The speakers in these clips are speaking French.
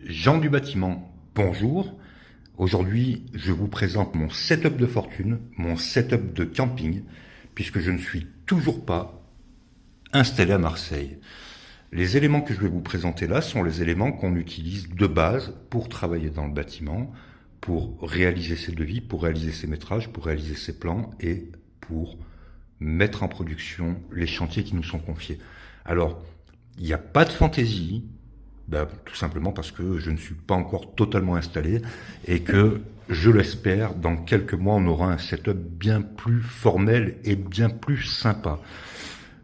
Jean du bâtiment, bonjour. Aujourd'hui, je vous présente mon setup de fortune, mon setup de camping, puisque je ne suis toujours pas installé à Marseille. Les éléments que je vais vous présenter là sont les éléments qu'on utilise de base pour travailler dans le bâtiment, pour réaliser ses devis, pour réaliser ses métrages, pour réaliser ses plans et pour mettre en production les chantiers qui nous sont confiés. Alors, il n'y a pas de fantaisie, tout simplement parce que je ne suis pas encore totalement installé et que, je l'espère, dans quelques mois, on aura un setup bien plus formel et bien plus sympa.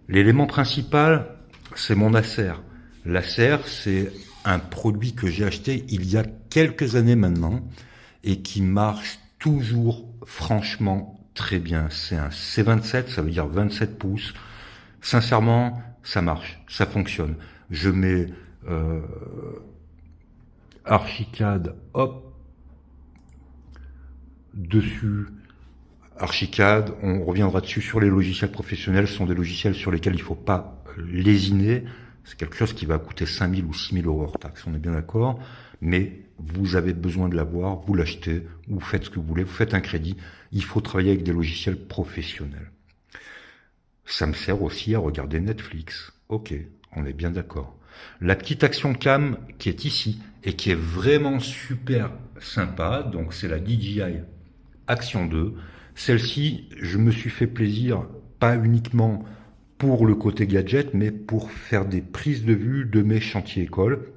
L'élément principal, c'est mon Acer. L'Acer, c'est un produit que j'ai acheté il y a quelques années maintenant et qui marche toujours franchement très bien. C'est un C27, ça veut dire 27 pouces. Sincèrement, ça marche, ça fonctionne. Je mets Archicad, hop, dessus. Archicad, on reviendra dessus sur les logiciels professionnels. Ce sont des logiciels sur lesquels il ne faut pas lésiner. C'est quelque chose qui va coûter 5 000 ou 6 000 euros hors taxe, on est bien d'accord. Mais vous avez besoin de l'avoir, vous l'achetez, vous faites ce que vous voulez, vous faites un crédit. Il faut travailler avec des logiciels professionnels. Ça me sert aussi à regarder Netflix. Ok, on est bien d'accord. La petite action cam qui est ici et qui est vraiment super sympa, donc c'est la DJI Action 2. Celle-ci, je me suis fait plaisir, pas uniquement pour le côté gadget, mais pour faire des prises de vue de mes chantiers écoles.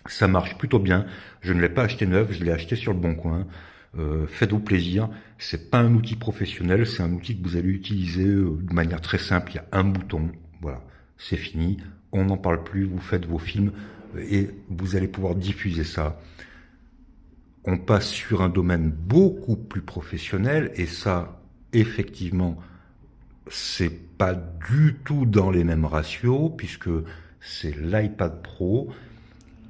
Ça marche plutôt bien. Je ne l'ai pas acheté neuf, je l'ai acheté sur le Bon Coin. Faites-vous plaisir. C'est pas un outil professionnel, c'est un outil que vous allez utiliser de manière très simple. Il y a un bouton, voilà, c'est fini. On n'en parle plus. Vous faites vos films et vous allez pouvoir diffuser ça. On passe sur un domaine beaucoup plus professionnel et ça, effectivement, c'est pas du tout dans les mêmes ratios puisque c'est l'iPad Pro,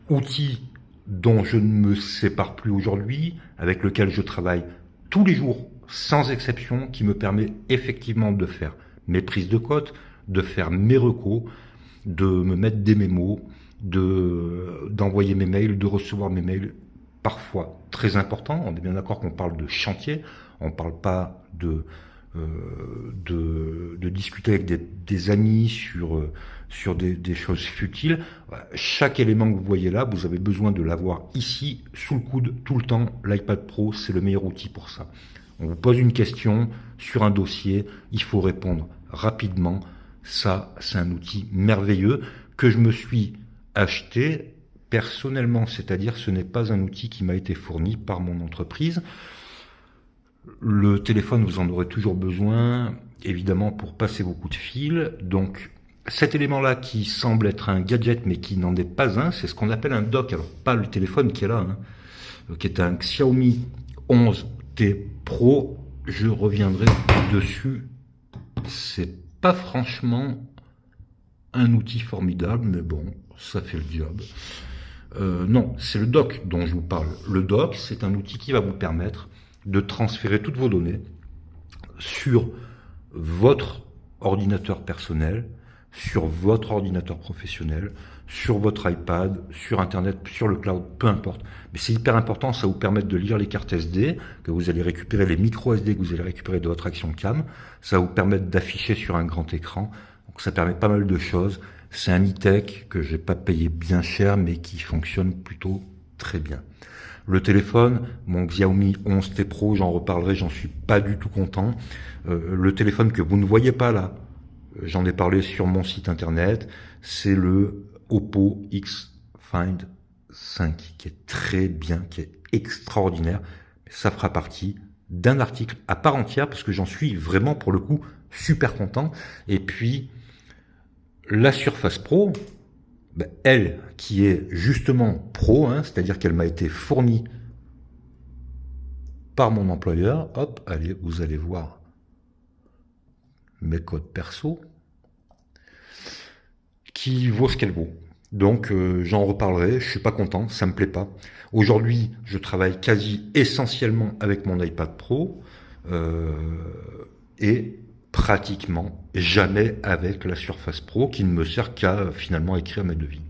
outil dont je ne me sépare plus aujourd'hui, avec lequel je travaille tous les jours, sans exception, qui me permet effectivement de faire mes prises de cote, de faire mes recos, de me mettre des mémos, d'envoyer mes mails, de recevoir mes mails, parfois très importants. On est bien d'accord qu'on parle de chantier, on ne parle pas de discuter avec des amis sur des choses futiles. Chaque élément que vous voyez là, vous avez besoin de l'avoir ici, sous le coude, tout le temps. L'iPad Pro, c'est le meilleur outil pour ça. On vous pose une question sur un dossier, il faut répondre rapidement. Ça, c'est un outil merveilleux que je me suis acheté personnellement, c'est-à-dire ce n'est pas un outil qui m'a été fourni par mon entreprise. Le téléphone, vous en aurez toujours besoin, évidemment, pour passer vos coups de fil. Donc, cet élément-là qui semble être un gadget, mais qui n'en est pas un, c'est ce qu'on appelle un dock. Alors, pas le téléphone qui est là, qui est un Xiaomi 11T Pro. Je reviendrai dessus. C'est pas franchement un outil formidable, mais bon, ça fait le job. Non, c'est le dock dont je vous parle. Le dock, c'est un outil qui va vous permettre de transférer toutes vos données sur votre ordinateur personnel, sur votre ordinateur professionnel, sur votre iPad, sur Internet, sur le cloud, peu importe. Mais c'est hyper important, ça vous permet de lire les cartes SD, que vous allez récupérer, les micros SD que vous allez récupérer de votre action cam, ça va vous permettre d'afficher sur un grand écran, donc ça permet pas mal de choses. C'est un e-tech que j'ai pas payé bien cher, mais qui fonctionne plutôt très bien. Le téléphone, mon Xiaomi 11T Pro, j'en reparlerai, j'en suis pas du tout content. Le téléphone que vous ne voyez pas là, j'en ai parlé sur mon site internet, c'est le Oppo X Find 5, qui est très bien, qui est extraordinaire. Ça fera partie d'un article à part entière, parce que j'en suis vraiment, pour le coup, super content. Et puis, la Surface Pro, elle, qui est justement pro, c'est-à-dire qu'elle m'a été fournie par mon employeur, hop, allez, vous allez voir mes codes perso, qui vaut ce qu'elle vaut. Donc j'en reparlerai, je suis pas content, ça me plaît pas. Aujourd'hui, je travaille quasi essentiellement avec mon iPad Pro et pratiquement jamais avec la Surface Pro qui ne me sert qu'à finalement écrire mes devis.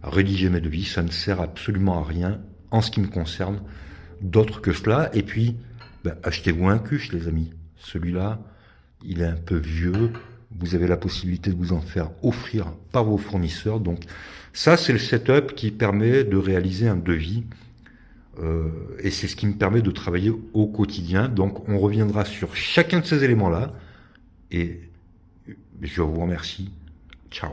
rédiger mes devis, ça ne sert absolument à rien en ce qui me concerne, d'autre que cela. Et puis, achetez-vous un cuche, les amis. Celui-là, il est un peu vieux. Vous avez la possibilité de vous en faire offrir par vos fournisseurs. Donc, ça, c'est le setup qui permet de réaliser un devis. Et c'est ce qui me permet de travailler au quotidien. Donc, on reviendra sur chacun de ces éléments-là. Et je vous remercie. Ciao.